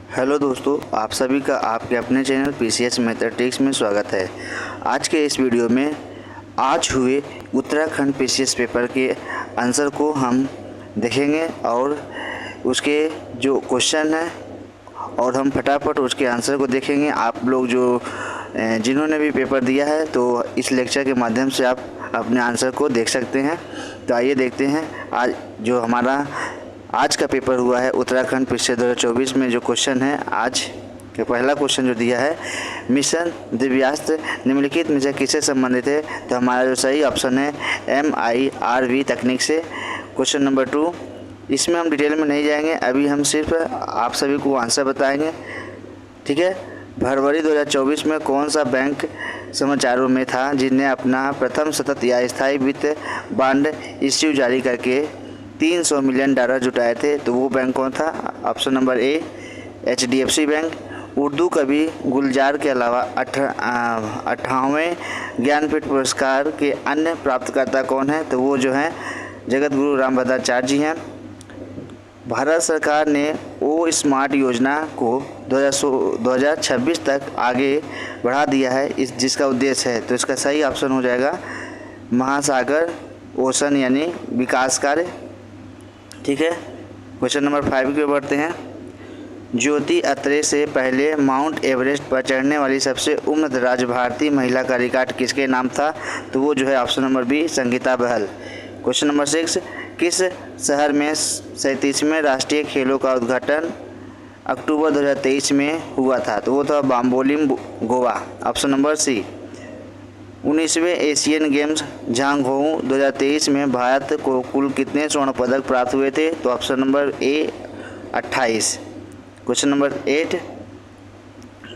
Hello दोस्तों, आप सभी का आपके अपने चैनल पीसीएस मैथमेटिक्स में स्वागत है। आज के इस वीडियो में आज हुए उत्तराखंड पीसीएस पेपर के आंसर को हम देखेंगे और उसके जो क्वेश्चन है और हम फटाफट उसके आंसर को देखेंगे। आप लोग जो जिन्होंने भी पेपर दिया है तो इस लेक्चर के माध्यम से आप अपने आंसर को देख सकते हैं। तो आइए देखते हैं आज जो हमारा आज का पेपर हुआ है उत्तराखंड पीसीएस 2024 में जो क्वेश्चन है। आज का पहला क्वेश्चन जो दिया है, मिशन दिव्यास्त्र निम्नलिखित में से किससे संबंधित है? तो हमारा जो सही ऑप्शन है MIRV तकनीक से। क्वेश्चन नंबर 2, इसमें हम डिटेल में नहीं जाएंगे, अभी हम सिर्फ आप सभी को आंसर बताएंगे, ठीक है। फरवरी 2024 में कौन सा बैंक समाचारों में था जिसने अपना प्रथम सतत या स्थायी वित्त बांड इश्यू जारी करके $300 मिलियन जुटाए थे? तो वो बैंक कौन था? ऑप्शन नंबर ए HDFC बैंक। उर्दू कवि गुलजार के अलावा 58वें ज्ञानपीठ पुरस्कार के अन्य प्राप्तकर्ता कौन है? तो वो जो हैं जगत गुरु रामभद्राचार्य जी हैं। भारत सरकार ने ओ स्मार्ट योजना को 2026 तक आगे बढ़ा दिया है, इस जिसका उद्देश्य है। तो इसका सही ऑप्शन हो जाएगा महासागर ओशन यानी विकास कार्य, ठीक है। क्वेश्चन नंबर 5 की ओर बढ़ते हैं। ज्योति अत्रे से पहले माउंट एवरेस्ट पर चढ़ने वाली सबसे उम्रदराज भारतीय महिला का रिकॉर्ड किसके नाम था? तो वो जो है option number B Sangeeta Bahl. Question number 6, किस शहर में 37वें राष्ट्रीय खेलों का उद्घाटन अक्टूबर 2023 में हुआ था? तो वो था Bambolim Goa, option number C. 19वें एशियन गेम्स झांगझोऊ 2023 में भारत को कुल कितने स्वर्ण पदक प्राप्त हुए थे? तो ऑप्शन नंबर ए 28। क्वेश्चन नंबर 8,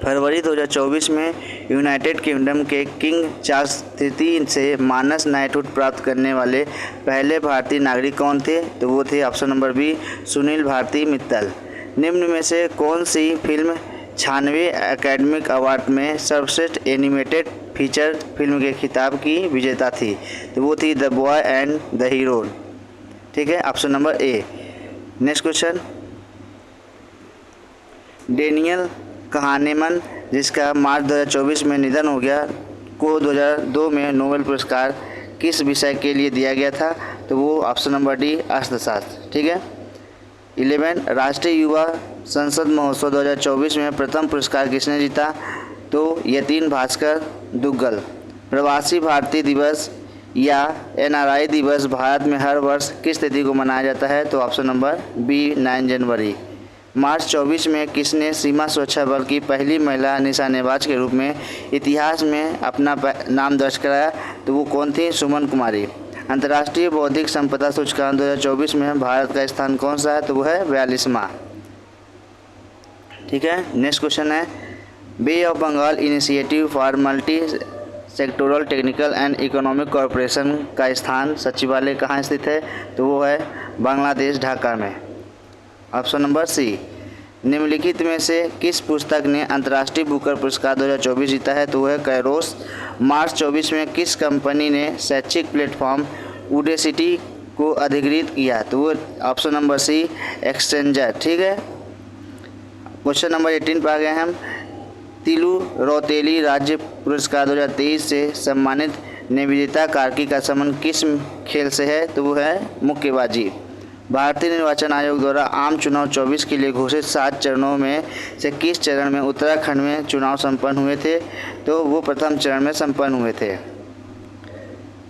फरवरी 2024 में यूनाइटेड किंगडम के किंग चार्ल्स तृतीय से मानस नाइटहुड प्राप्त करने वाले पहले भारतीय नागरिक कौन थे? तो वो थे option number B Sunil Bharti Mittal. निम्न में से कौन सी फिल्म 96वें एकेडमिक अवार्ड में सर्वश्रेष्ठ एनिमेटेड फीचर फिल्म के खिताब की विजेता थी? तो वो थी the boy and the hero, ठीक है, option number A. Next question, Daniel Kahneman जिसका मार्च 2024 में निधन हो गया को 2002 में नोबेल पुरस्कार किस विषय के लिए दिया गया था? तो वो ऑप्शन नंबर डी अर्थशास्त्र, ठीक है। 11 राष्ट्रीय युवा संसद महोत्सव 2024 में प्रथम पुरस्कार किसने जीता? तो यतीन भास्कर दुग्गल। प्रवासी भारतीय दिवस या NRI दिवस भारत में हर वर्ष किस तिथि को मनाया जाता है? तो ऑप्शन नंबर बी 9 जनवरी। मार्च 24 में किसने सीमा सुरक्षा बल की पहली महिला निशानेबाज के रूप में इतिहास में अपना नाम दर्ज कराया? तो वो कौन थी? सुमन कुमारी। अंतर्राष्ट्रीय बौद्धिक संपदा सूचकांक 2024 में भारत का स्थान कौन सा है? तो वो है 42वां, ठीक है। नेक्स्ट क्वेश्चन है, Bay of Bengal initiative for multi sectoral technical and economic corporation का स्थान सचिवालय कहाँ स्थित है? तो वो है बांग्लादेश ढाका में, ऑप्शन नंबर सी। निम्नलिखित में से किस पुस्तक ने अंतर्राष्ट्रीय बुकर पुरस्कार 2024 जीता है? तो वो है कैरोस। मार्च 24 में किस कंपनी ने शैक्षिक प्लेटफॉर्म उडेसिटी को अधिकृत किया? तो वो ऑप्शन नंबर सी एक्सचेंजर, ठीक है। क्वेश्चन नंबर 18 पर आ गए हम। तिलू रौतेली राज्य पुरस्कार 2023 से सम्मानित निवेदिता कार्की का संबंध किस खेल से है? तो वो है मुक्केबाजी। भारतीय निर्वाचन आयोग द्वारा आम चुनाव 24 के लिए घोषित 7 चरणों में से किस चरण में उत्तराखंड में चुनाव संपन्न हुए थे? तो वो प्रथम चरण में संपन्न हुए थे।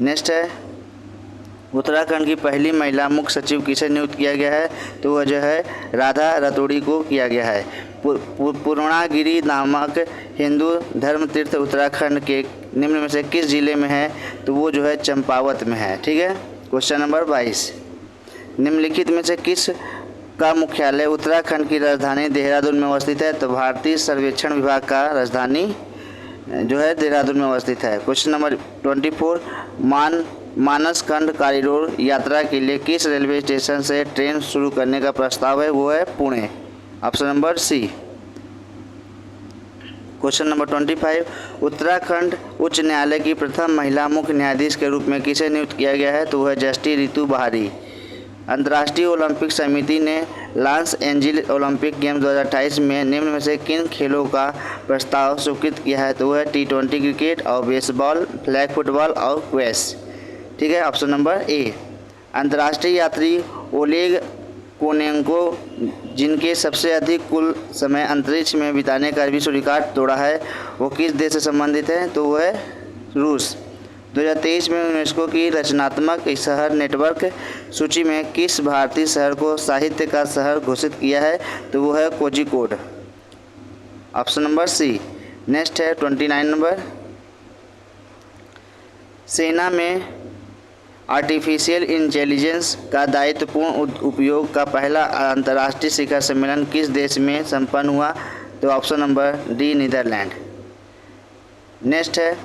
नेक्स्ट है, उत्तराखंड की पहली महिला मुख्य सचिव किसे नियुक्त किया गया है? तो वह जो है राधा रतोड़ी को किया गया है। पूर्णागिरी नामक हिंदू धर्म तीर्थ उत्तराखंड के निम्न में से किस जिले में है? तो वो जो है चंपावत में है, ठीक है। क्वेश्चन नंबर 22, निम्नलिखित में से किस का मुख्यालय उत्तराखंड की राजधानी देहरादून में अवस्थित है? तो भारतीय सर्वेक्षण विभाग का राजधानी जो है देहरादून में अवस्थित है। क्वेश्चन नंबर 24, मानसखंड कॉरिडोर यात्रा के लिए किस रेलवे स्टेशन से ट्रेन शुरू करने का प्रस्ताव है? वो है Pune, option number C. Question number 25, Uttarakhand उच्च न्यायालय की प्रथम महिला मुख्य न्यायाधीश के रूप में किसे नियुक्त किया गया है? तो वह जस्टिस रितु बहारी। अंतर्राष्ट्रीय ओलंपिक समिति ने लॉस एंजिल्स ओलंपिक गेम 2028 में निम्न में से किन खेलों का प्रस्ताव स्वीकृत किया है? तो वह है T20 क्रिकेट और बेसबॉल, फ्लैग फुटबॉल और क्वेस। ठीक है, ऑप्शन नंबर ए। अंतर्राष्ट्रीय यात्री ओलेग कोनेंको, जिनके सबसे अधिक कुल समय अंतरिक्ष में बिताने का विश्व रिकॉर्ड तोड़ा है, वो किस देश से संबंधित है? तो वह है रूस। 2023 में यूनेस्को की रचनात्मक शहर नेटवर्क सूची में किस भारतीय शहर को साहित्य का शहर घोषित किया है? तो वो है Kozhikode. Option number C. Next है 29 नंबर। सेना में आर्टिफिशियल इंटेलिजेंस का दायित्वपूर्ण उपयोग का पहला अंतर्राष्ट्रीय शिखर सम्मेलन किस देश में संपन्न हुआ? तो option number D, Netherland. Next है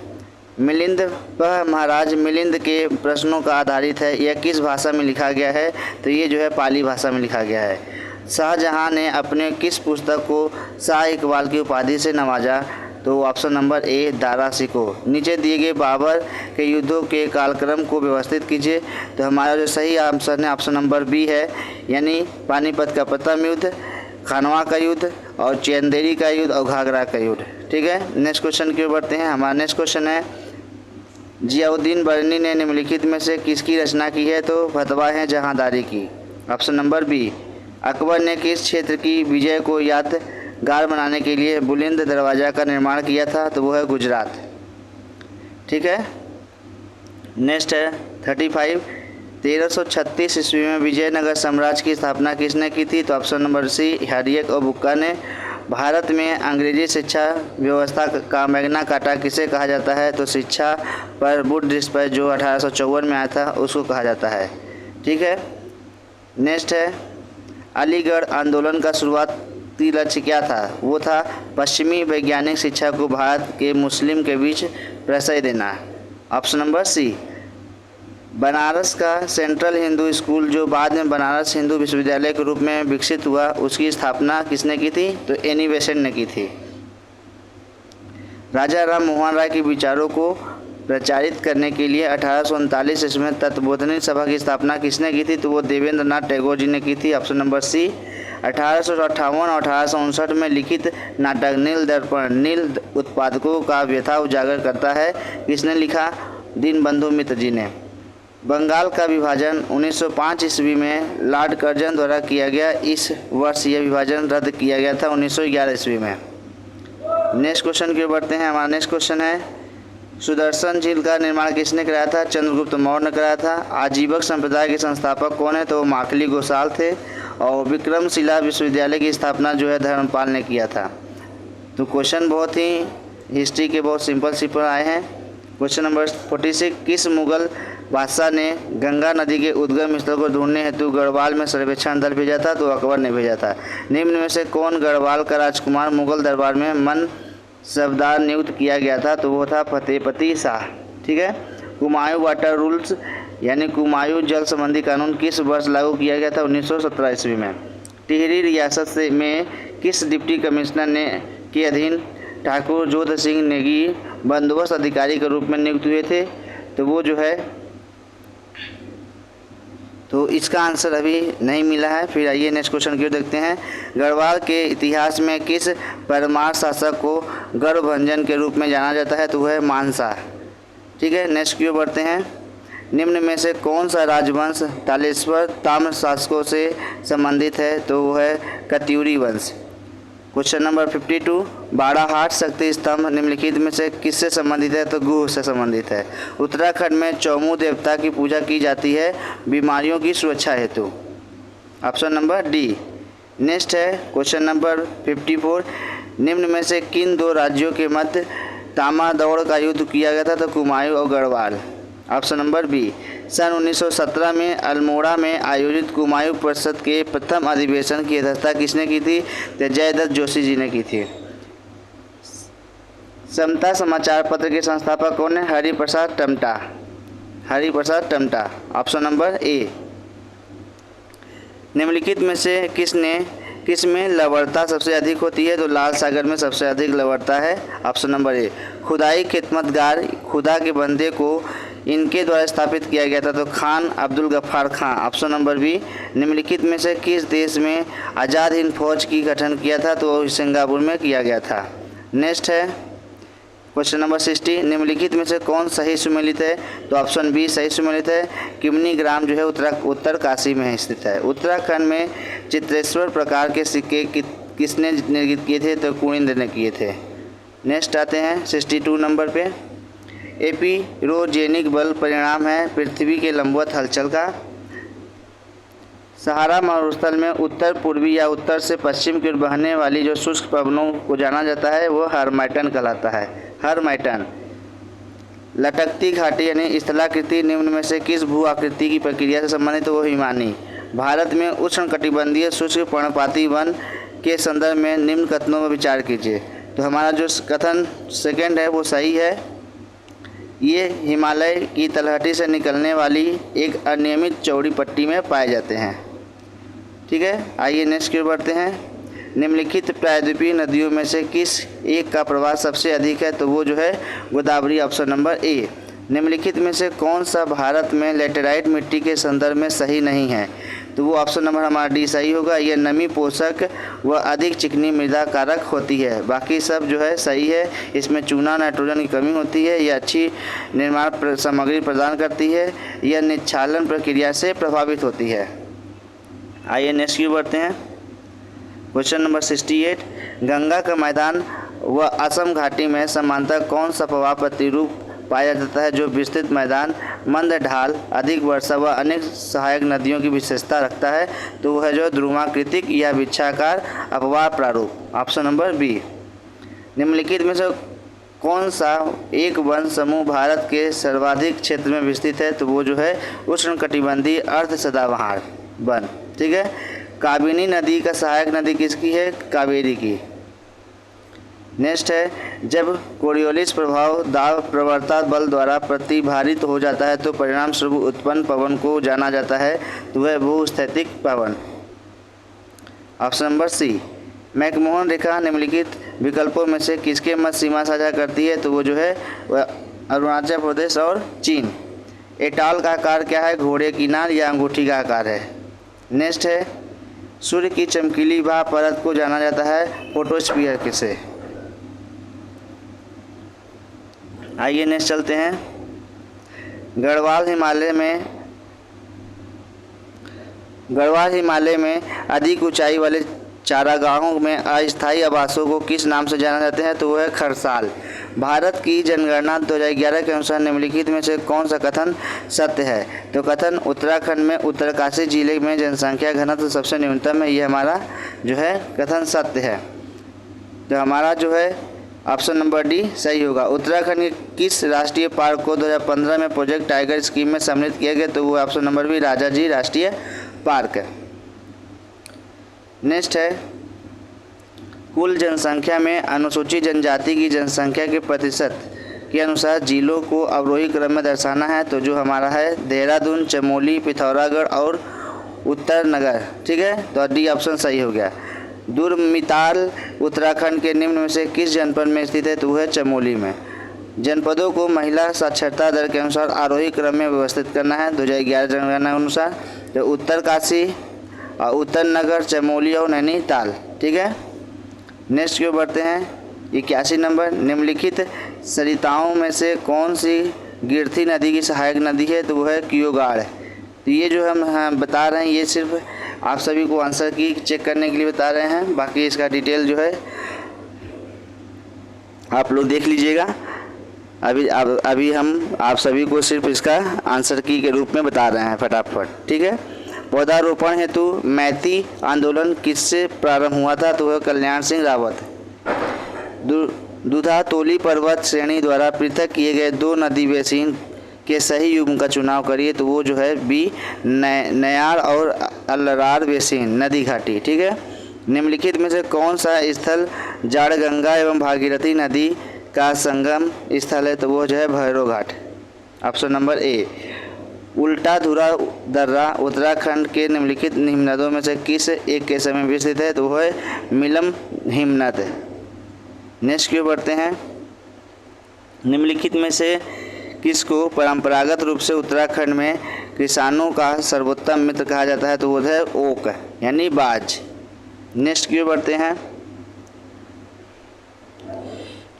मिलिंद, वह महाराज मिलिंद के प्रश्नों का आधारित है, यह किस भाषा में लिखा गया है? तो ये जो है पाली भाषा में लिखा गया है। शाहजहां ने अपने किस पुस्तक को शाह इकबाल की उपाधि से नवाजा? तो ऑप्शन नंबर ए, दारा शिकोह। नीचे दिए गए बाबर के युद्धों के कालक्रम को व्यवस्थित कीजिए। तो हमारा जो सही आंसर है ऑप्शन नंबर बी है, यानी पानीपत का प्रथम युद्ध, खानवा का युद्ध और चंदेरी का युद्ध और घाघरा का युद्ध। ठीक है, नेक्स्ट क्वेश्चन की ओर बढ़ते हैं। हमारा नेक्स्ट क्वेश्चन है जियाउद्दीन बरनी ने निम्नलिखित में से किसकी रचना की है? तो फतवा है जहांदारी की। Option number B. अकबर ने किस क्षेत्र की विजय को यादगार बनाने के लिए बुलंद दरवाज़ा का निर्माण किया था? तो वो है गुजरात। ठीक है, नेक्स्ट है 35। 1336 ईस्वी में विजयनगर साम्राज्य की स्थापना किसने की थी? तो ऑप्शन नंबर सी, हरियक और बुक्का ने। भारत में अंग्रेजी शिक्षा व्यवस्था का मैग्ना कार्टा किसे कहा जाता है? तो शिक्षा पर बुड पर जो 1854 में आया था उसको कहा जाता है। ठीक है, नेक्स्ट है अलीगढ़ आंदोलन का शुरुआती लक्ष्य क्या था? वो था पश्चिमी वैज्ञानिक शिक्षा को भारत के मुस्लिम के बीच प्रश्रय देना। ऑप्शन नंबर सी। बनारस का सेंट्रल हिंदू स्कूल, जो बाद में बनारस हिंदू विश्वविद्यालय के रूप में विकसित हुआ, उसकी स्थापना किसने की थी? तो एनी बेसेंट ने की थी। राजा राम मोहन राय के विचारों को प्रचारित करने के लिए 1839 ईस्वी में तत्वबोधिनी सभा की स्थापना किसने की थी? तो वो देवेंद्र नाथ टैगोर जी ने की थी। ऑप्शन नंबर सी। 1858 और 1859 में लिखित नाटक नील दर्पण नील उत्पादकों का व्यथा उजागर करता है, किसने लिखा? दीनबंधु मित्र जी ने। बंगाल का विभाजन 1905 ईस्वी में लॉर्ड कर्जन द्वारा किया गया, इस वर्ष यह विभाजन रद्द किया गया था 1911 ईस्वी में। नेक्स्ट क्वेश्चन की ओर बढ़ते हैं। हमारा नेक्स्ट क्वेश्चन है सुदर्शन झील का निर्माण किसने कराया था? चंद्रगुप्त मौर्य ने कराया था। आजीवक संप्रदाय के संस्थापक कौन है? तो माखली गोसाल थे। और विक्रमशिला विश्वविद्यालय की स्थापना जो है धर्मपाल ने किया था। तो क्वेश्चन बहुत ही हिस्ट्री के बहुत सिंपल आए हैं। Question number 46। किस मुगल बादशाह ने गंगा नदी के उद्गम स्थल को ढूंढने हेतु गढ़वाल में सर्वेक्षण दल भेजा था? तो अकबर ने भेजा था। निम्न में से कौन गढ़वाल का राजकुमार मुगल दरबार में मनसबदार नियुक्त किया गया था? तो वो था फतेहपति शाह। ठीक है, कुमायूं वाटर रूल्स यानी कुमायूं जल संबंधी कानून किस वर्ष लागू किया गया था? 1917 ईस्वी में। टिहरी रियासत में किस डिप्टी कमिश्नर ने के अधीन ठाकुर जोध सिंह नेगी बंदोबस्त अधिकारी के रूप में नियुक्त हुए थे? तो वो जो है, तो इसका आंसर अभी नहीं मिला है। फिर आइए नेक्स्ट क्वेश्चन की ओर देखते हैं। गढ़वाल के इतिहास में किस परमार शासक को गर्भभंजन के रूप में जाना जाता है? तो वह है मानसा। ठीक है, नेक्स्ट की ओर बढ़ते हैं। निम्न में से कौन सा राजवंश तालेश्वर ताम्र शासकों से संबंधित है? तो वह है कत्यूरी वंश। Question number 52। बाड़ाहाट शक्ति स्तंभ निम्नलिखित में से किससे संबंधित है? तो गुह से संबंधित है। उत्तराखंड में चौमू देवता की पूजा की जाती है बीमारियों की सुरक्षा हेतु। Option number D. नेक्स्ट है क्वेश्चन नंबर 54। निम्न में से किन दो राज्यों के मध्य तामा दौड़ का युद्ध किया गया था? तो कुमायूं और गढ़वाल। Option number B. सन 1917 में अल्मोड़ा में आयोजित कुमायूं परिषद के प्रथम अधिवेशन की अध्यक्षता किसने की थी? तो जयदत्त जोशी जी ने की थी। समता समाचार पत्र के संस्थापक कौन है? हरिप्रसाद टमटा। हरिप्रसाद टमटा। ऑप्शन नंबर ए। निम्नलिखित में से किसमें लवणता सबसे अधिक होती है? तो लाल सागर में सबसे अधिक लवणता है। ऑप्शन नंबर ए। खुदाई खिदमतगार खुदा के बंदे को इनके द्वारा स्थापित किया गया था? तो खान अब्दुल गफ्फार खां, ऑप्शन नंबर बी। निम्नलिखित में से किस देश में आज़ाद हिंद फौज की गठन किया था? तो वो सिंगापुर में किया गया था। नेक्स्ट है क्वेश्चन नंबर 60, निम्नलिखित में से कौन सही सुमेलित है? तो ऑप्शन बी सही सुमेलित है। किमनी ग्राम जो है उत्तर काशी में स्थित है। उत्तराखंड में चित्रेश्वर प्रकार के सिक्के किसने निर्मित किए थे? तो कुनिंद ने किए थे। नेक्स्ट आते हैं 62 नंबर पे। एपिरोजेनिक बल परिणाम है पृथ्वी के लंबवत हलचल का। सहारा मरुस्थल में उत्तर पूर्वी या उत्तर से पश्चिम की ओर बहने वाली जो शुष्क पवनों को जाना जाता है वो हरमैटन कहलाता है। हरमैटन। लटकती घाटी यानी स्थलाकृति निम्न में से किस भू आकृति की प्रक्रिया से संबंधित? वो हिमानी। भारत में उष्णकटिबंधीय शुष्क पर्णपाती वन के संदर्भ में निम्न कथनों पर विचार कीजिए। तो हमारा जो कथन सेकंड है वो सही है। ये हिमालय की तलहटी से निकलने वाली एक अनियमित चौड़ी पट्टी में पाए जाते हैं। ठीक है, आइए नेक्स्ट की ओर बढ़ते हैं। निम्नलिखित प्रायद्वीपीय नदियों में से किस एक का प्रवाह सबसे अधिक है? तो वो जो है गोदावरी, ऑप्शन नंबर ए। निम्नलिखित में से कौन सा भारत में लेटेराइट मिट्टी के संदर्भ में सही नहीं है? तो वो ऑप्शन नंबर हमारा डी सही होगा। यह नमी पोषक व अधिक चिकनी मृदा कारक होती है। बाकी सब जो है सही है। इसमें चूना नाइट्रोजन की कमी होती है। यह अच्छी निर्माण सामग्री प्रदान करती है। यह निच्छालन प्रक्रिया से प्रभावित होती है। आइए नेक्स्ट की बढ़ते हैं। क्वेश्चन नंबर 68, गंगा का मैदान व असम घाटी में समांतर कौन सा प्रवाह प्रतिरूप पाया जाता है जो विस्तृत मैदान, मंद ढाल, अधिक वर्षा व अनेक सहायक नदियों की विशेषता रखता है? तो वह है जो ध्रुवाकृतिक या वृक्षाकार अपवाह प्रारूप, ऑप्शन नंबर बी। निम्नलिखित में से कौन सा एक वन समूह भारत के सर्वाधिक क्षेत्र में विस्तृत है? तो वो जो है उष्णकटिबंधीय अर्ध सदाबहार वन। ठीक है, काबिनी नदी का सहायक नदी किसकी है? कावेरी की। नेक्स्ट है, जब कोरियोलिस प्रभाव दाब प्रवणता बल द्वारा प्रतिभारित हो जाता है तो परिणाम स्वरूप उत्पन्न पवन को जाना जाता है? तो वह भूस्थैतिक पवन, ऑप्शन नंबर सी। मैकमोहन रेखा निम्नलिखित विकल्पों में से किसके मध्य सीमा साझा करती है? तो वो जो है वह अरुणाचल प्रदेश और चीन। एटॉल का आकार क्या है? घोड़े की नाल या अंगूठी का आकार है। नेक्स्ट है, सूर्य की चमकीली भाप परत को जाना जाता है फोटोस्फीयर से। आइए नेक्स्ट चलते हैं। गढ़वाल हिमालय में अधिक ऊंचाई वाले चारागाहों में अस्थायी आवासों को किस नाम से जाना जाते हैं? तो वह है खरसाल। भारत की जनगणना 2011 के अनुसार निम्नलिखित में से कौन सा कथन सत्य है? तो कथन उत्तराखंड में उत्तरकाशी जिले में जनसंख्या घनत्व सबसे न्यूनतम है। ये हमारा जो है कथन सत्य है। तो हमारा जो है ऑप्शन नंबर डी सही होगा। उत्तराखंड के किस राष्ट्रीय पार्क को 2015 में प्रोजेक्ट टाइगर स्कीम में सम्मिलित किया गया? तो वो ऑप्शन नंबर बी राजाजी राष्ट्रीय पार्क है। नेक्स्ट है, कुल जनसंख्या में अनुसूचित जनजाति की जनसंख्या के प्रतिशत के अनुसार जिलों को अवरोही क्रम में दर्शाना है। तो जो हमारा है देहरादून, चमोली, पिथौरागढ़ और उत्तर नगर। ठीक है, तो डी ऑप्शन सही हो गया। दुर्मिताल उत्तराखंड के निम्न में से किस जनपद में स्थित है? तो वह है चमोली में। जनपदों को महिला साक्षरता दर के अनुसार आरोही क्रम में व्यवस्थित करना है 2011 जनगणना के अनुसार। तो उत्तरकाशी, उत्तर नगर, चमोली और नैनीताल। ठीक है, नेक्स्ट की ओर बढ़ते हैं। 81 नंबर, निम्नलिखित सरिताओं में से कौन सी गिरथी नदी की सहायक नदी है? तो वह है कियोगाड़। तो ये जो हम बता रहे हैं ये सिर्फ आप सभी को आंसर की चेक करने के लिए बता रहे हैं। बाकी इसका डिटेल जो है आप लोग देख लीजिएगा। अभी हम आप सभी को सिर्फ इसका आंसर की के रूप में बता रहे हैं फटाफट। ठीक है, पौधारोपण हेतु मैती आंदोलन किससे प्रारंभ हुआ था? तो वह कल्याण सिंह रावत। दुधातोली पर्वत श्रेणी द्वारा पृथक किए गए दो नदी बेसिन के सही युग्म का चुनाव करिए। तो वो जो है बी नयार और अल्लरार बेसिन नदी घाटी। ठीक है, निम्नलिखित में से कौन सा स्थल जाड़गंगा एवं भागीरथी नदी का संगम स्थल है? तो वो जो है भैरव घाट, ऑप्शन नंबर ए। उल्टा धुरा दर्रा उत्तराखंड के निम्नलिखित हिमनदों में से किस एक के समय विस्तृत है? तो वह है मिलम हिमनद। नेक्स्ट की ओर बढ़ते हैं। निम्नलिखित में से किसको परंपरागत रूप से उत्तराखंड में किसानों का सर्वोत्तम मित्र कहा जाता है? तो वो है ओक यानी बाज। नेक्स्ट की ओर बढ़ते हैं।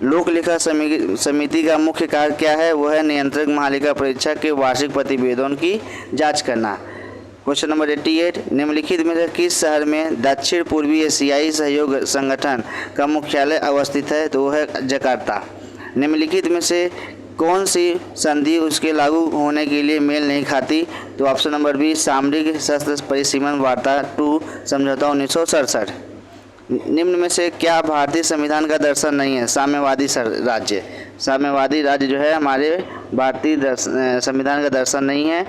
लोक लेखा समिति का मुख्य कार्य क्या है? वो है नियंत्रक महालेखा परीक्षक के वार्षिक प्रतिवेदन की जांच करना। क्वेश्चन नंबर 88, निम्नलिखित में से किस शहर में दक्षिण पूर्वी एशियाई सहयोग संगठन का मुख्यालय अवस्थित है? तो वो है जकार्ता। निम्नलिखित में से कौन सी संधि उसके लागू होने के लिए मेल नहीं खाती? तो ऑप्शन नंबर बी, सामरिक शस्त्र परिसीमन वार्ता 2 समझौता 1967। निम्न में से क्या भारतीय संविधान का दर्शन नहीं है? साम्यवादी राज्य। साम्यवादी राज्य जो है हमारे भारतीय संविधान का दर्शन नहीं है।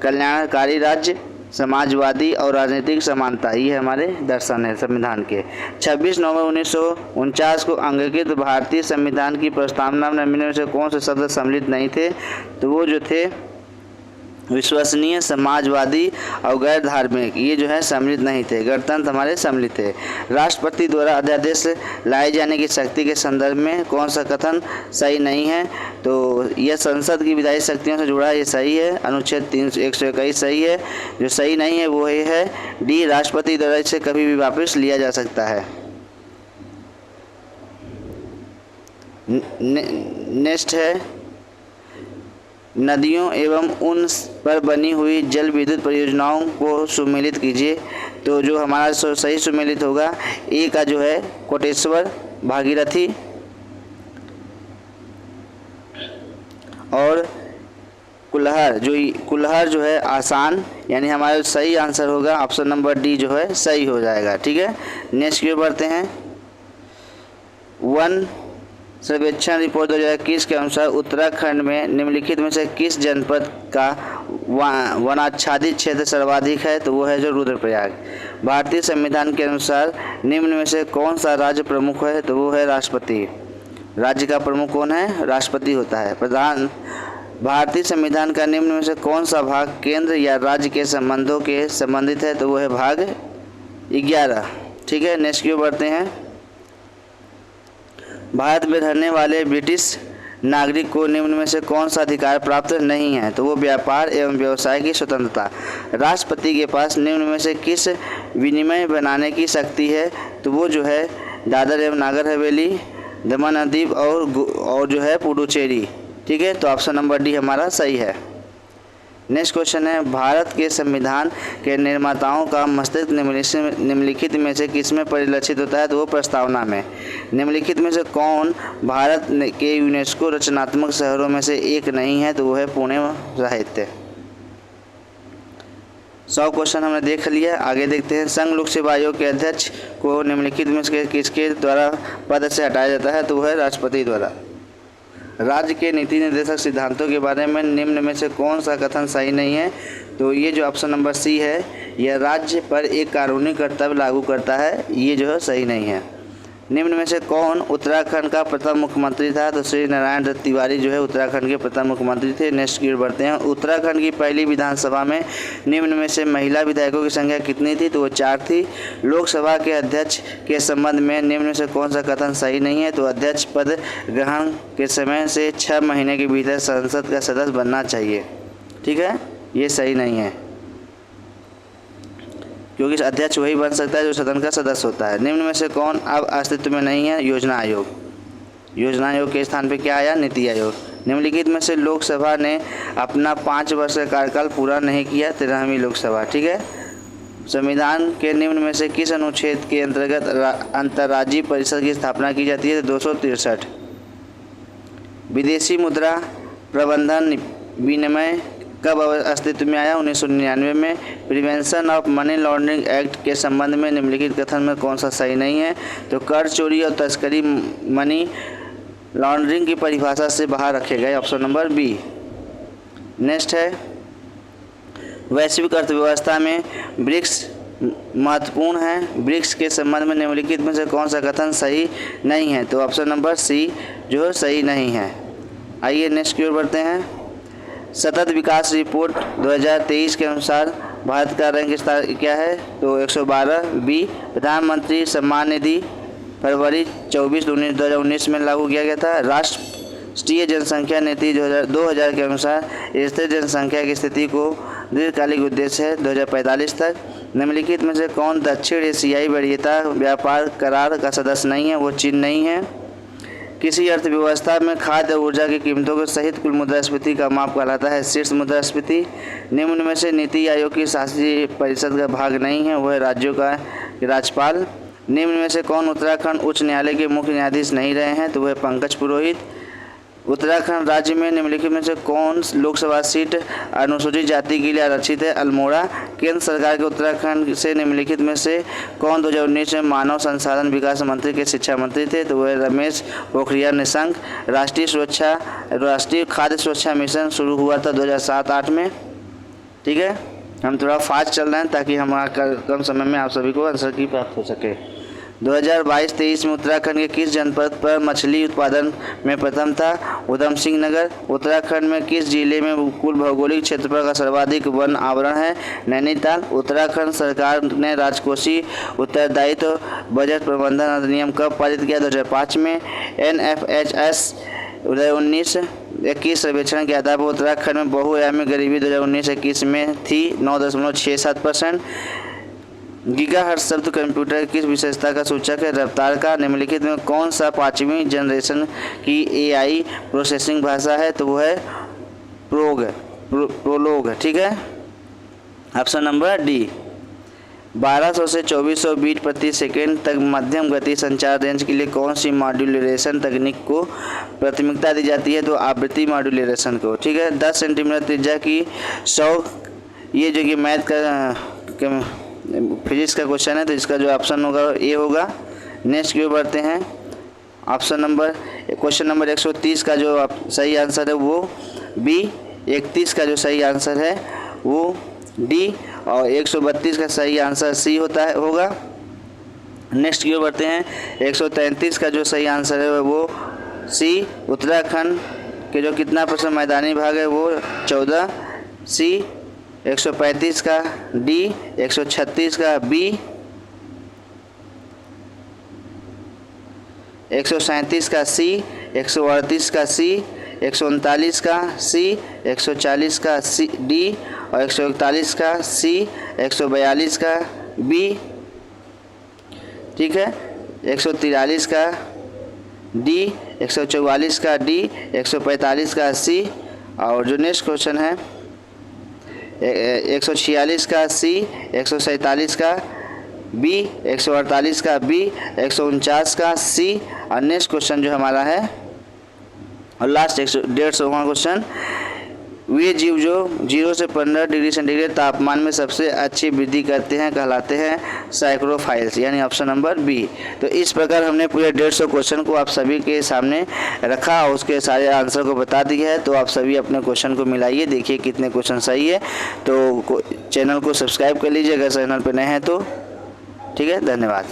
कल्याणकारी राज्य, समाजवादी और राजनीतिक समानता, ये हमारे दर्शन है संविधान के। 26 नवंबर 1949 को अंगीकृत भारतीय संविधान की प्रस्तावना में निम्न में से कौन से शब्द सम्मिलित नहीं थे? तो वो जो थे विश्वसनीय, समाजवादी और गैर धार्मिक, ये जो है सम्मिलित नहीं थे। गणतंत्र हमारे सम्मिलित थे। राष्ट्रपति द्वारा अध्यादेश लाए जाने की शक्ति के संदर्भ में कौन सा कथन सही नहीं है? तो यह संसद की विधायी शक्तियों से जुड़ा है, ये सही है। अनुच्छेद 121 सही है। जो सही नहीं है वो ये है डी, राष्ट्रपति द्वारा इसे कभी भी वापस लिया जा सकता है। नेक्स्ट है नदियों एवं उन पर बनी हुई जल विद्युत परियोजनाओं को सुमेलित कीजिए। तो जो हमारा सही सुमेलित होगा ए का जो है कोटेश्वर, भागीरथी और कुल्हर जो है आसान, यानी हमारा सही आंसर होगा ऑप्शन नंबर डी जो है सही हो जाएगा। ठीक है, नेक्स्ट की ओर बढ़ते हैं। वन सर्वेक्षण रिपोर्ट 2021 के अनुसार उत्तराखंड में निम्नलिखित में से किस जनपद का वनाच्छादित क्षेत्र सर्वाधिक है? तो वो है जो रुद्रप्रयाग। भारतीय संविधान के अनुसार निम्न में से कौन सा राज्य प्रमुख है? तो वो है राष्ट्रपति। राज्य का प्रमुख कौन है? राष्ट्रपति होता है। प्रधान भारतीय संविधान का निम्न में से कौन सा भाग केंद्र या राज्य के संबंधों के संबंधित है? तो वो है भाग 11। ठीक है, नेक्स्ट की ओर बढ़ते हैं। भारत में रहने वाले ब्रिटिश नागरिक को निम्न में से कौन सा अधिकार प्राप्त नहीं है? तो वो व्यापार एवं व्यवसाय की स्वतंत्रता। राष्ट्रपति के पास निम्न में से किस विनिमय बनाने की शक्ति है? तो वो जो है दादर एवं नागर हवेली, दमन और दीव और जो है पुडुचेरी। ठीक है, तो ऑप्शन नंबर डी हमारा सही है। नेक्स्ट क्वेश्चन है, भारत के संविधान के निर्माताओं का मस्तिष्क निम्नलिखित में से किसमें परिलक्षित होता है? तो वो प्रस्तावना में। निम्नलिखित में से कौन भारत के यूनेस्को रचनात्मक शहरों में से एक नहीं है? तो वो है पुणे साहित्य। 100 क्वेश्चन हमने देख लिया। आगे देखते हैं, संघ लोक सेवा आयोग के अध्यक्ष को निम्नलिखित में से किसके द्वारा पद से हटाया जाता है? तो वो है राष्ट्रपति द्वारा। राज्य के नीति निर्देशक सिद्धांतों के बारे में निम्न में से कौन सा कथन सही नहीं है? तो ये जो ऑप्शन नंबर सी है, यह राज्य पर एक कानूनी कर्तव्य लागू करता है, ये जो है सही नहीं है। निम्न में से कौन उत्तराखंड का प्रथम मुख्यमंत्री था? तो श्री नारायण दत्त तिवारी जो है उत्तराखंड के प्रथम मुख्यमंत्री थे। नेक्स्ट की ओर बढ़ते हैं। उत्तराखंड की पहली विधानसभा में निम्न में से महिला विधायकों की संख्या कितनी थी? तो वो 4 थी। लोकसभा के अध्यक्ष के संबंध में निम्न में से कौन सा कथन सही नहीं है? तो अध्यक्ष पद ग्रहण के समय से 6 महीने के भीतर संसद का सदस्य बनना चाहिए। ठीक है, ये सही नहीं है, क्योंकि अध्यक्ष वही बन सकता है जो सदन का सदस्य होता है। निम्न में से कौन अब अस्तित्व में नहीं है? योजना आयोग। योजना आयोग के स्थान पे क्या आया? नीति आयोग। निम्नलिखित में से लोकसभा ने अपना 5 वर्ष का कार्यकाल पूरा नहीं किया? 13वीं लोकसभा। ठीक है, संविधान के निम्न में से किस अनुच्छेद के अंतर्गत अंतर्राज्यीय परिषद की स्थापना की जाती है? 263। विदेशी मुद्रा प्रबंधन विनिमय कब अस्तित्व में आया? 1999 में। Prevention of money laundering act के संबंध में निम्नलिखित कथन में कौन सा सही नहीं है? तो कर चोरी और तस्करी मनी लॉन्ड्रिंग की परिभाषा से बाहर रखे गए, ऑप्शन नंबर बी। नेक्स्ट है, वैश्विक अर्थव्यवस्था में ब्रिक्स महत्वपूर्ण है। ब्रिक्स के संबंध में निम्नलिखित में से कौन सा कथन सही नहीं है? तो ऑप्शन नंबर सी जो सही नहीं है। आइए नेक्स्ट की ओर बढ़ते हैं। सतत विकास रिपोर्ट 2023 के अनुसार भारत का रैंक क्या है? तो 112। बी, प्रधानमंत्री सम्मान निधि फरवरी 24 2019 में लागू किया गया था। राष्ट्रीय जनसंख्या नीति 2000 के अनुसार स्थिर जनसंख्या की स्थिति को दीर्घकालिक उद्देश्य है 2045 तक। निम्नलिखित में से कौन दक्षिण एशियाई वरीयता व्यापार करार का सदस्य नहीं है? वो चीन नहीं है। किसी अर्थव्यवस्था में खाद्य और ऊर्जा की कीमतों के सहित कुल मुद्रास्फीति का माप कहलाता है शीर्ष मुद्रास्फीति। निम्न में से नीति आयोग की शासी परिषद का भाग नहीं है, वह है राज्यों का राज्यपाल। निम्न में से कौन उत्तराखंड उच्च न्यायालय के मुख्य न्यायाधीश नहीं रहे हैं? तो वह पंकज पुरोहित। उत्तराखंड राज्य में निम्नलिखित में से कौन लोकसभा सीट अनुसूचित जाति के लिए आरक्षित है? अल्मोड़ा। केंद्र सरकार के उत्तराखंड से निम्नलिखित में से कौन 2019 में मानव संसाधन विकास मंत्री के शिक्षा मंत्री थे? तो वह रमेश पोखरियाल निशंक। राष्ट्रीय खाद्य सुरक्षा मिशन शुरू हुआ था 2007-8 में। ठीक है, हम थोड़ा फास्ट चल रहे हैं ताकि हमारा कम समय में आप सभी को आंसर की प्राप्त हो सके। 2022-23 में उत्तराखंड के किस जनपद पर मछली उत्पादन में प्रथम था? उधम सिंह नगर। उत्तराखंड में किस जिले में कुल भौगोलिक क्षेत्रफल का सर्वाधिक वन आवरण है? नैनीताल। उत्तराखंड सरकार ने राजकोषीय उत्तरदायित्व बजट प्रबंधन अधिनियम कब पारित किया? 2005 में। NFHS 2019-21 सर्वेक्षण के आधार पर उत्तराखंड में बहुआयामी गरीबी 2019-21 में थी 9.67%। गीगाहर्ट्ज शब्द कंप्यूटर की किस विशेषता का सूचक है? रफ्तार का। निम्नलिखित में कौन सा 5वीं जनरेशन की AI प्रोसेसिंग भाषा है? तो वो है प्रोलोग। ठीक है, ऑप्शन नंबर डी। 1200 से 2400 बीट प्रति सेकेंड तक मध्यम गति संचार रेंज के लिए कौन सी मॉड्यूलेशन तकनीक को प्राथमिकता दी जाती है? तो आवृत्ति मॉड्यूलेशन को। ठीक है, 10 सेंटीमीटर त्रिज्या की 100, ये जो कि मैथ का फिजिक्स का क्वेश्चन है, तो इसका जो ऑप्शन होगा ए होगा। नेक्स्ट की ओर बढ़ते हैं। क्वेश्चन नंबर 130 का जो सही आंसर है वो बी। 31 का जो सही आंसर है वो डी और 132 का सही आंसर सी होगा। नेक्स्ट की ओर बढ़ते हैं। 133 का जो सही आंसर है वो सी। उत्तराखंड के जो कितना % मैदानी भाग है वो 14 सी। 135 का डी। 136 का बी। 137 का सी। 138 का सी। 139 का सी। 140 का सी डी और 141 का सी। 142 का बी। ठीक है, 143 का डी। 144 का डी। 145 का सी। और जो नेक्स्ट क्वेश्चन है 146 का सी। 147 का बी। 148 का बी। 149 का सी। और नेक्स्ट क्वेश्चन जो हमारा है और लास्ट 150वां क्वेश्चन, वे जीव जो 0 से 15 डिग्री सेंटीग्रेड तापमान में सबसे अच्छी वृद्धि करते हैं कहलाते हैं साइक्रोफाइल्स, यानी ऑप्शन नंबर बी। तो इस प्रकार हमने पूरे 150 क्वेश्चन को आप सभी के सामने रखा और उसके सारे आंसर को बता दिया है। तो आप सभी अपने क्वेश्चन को मिलाइए, देखिए कितने क्वेश्चन सही है। तो चैनल को सब्सक्राइब कर लीजिए अगर चैनल पर नए हैं तो। ठीक है, धन्यवाद।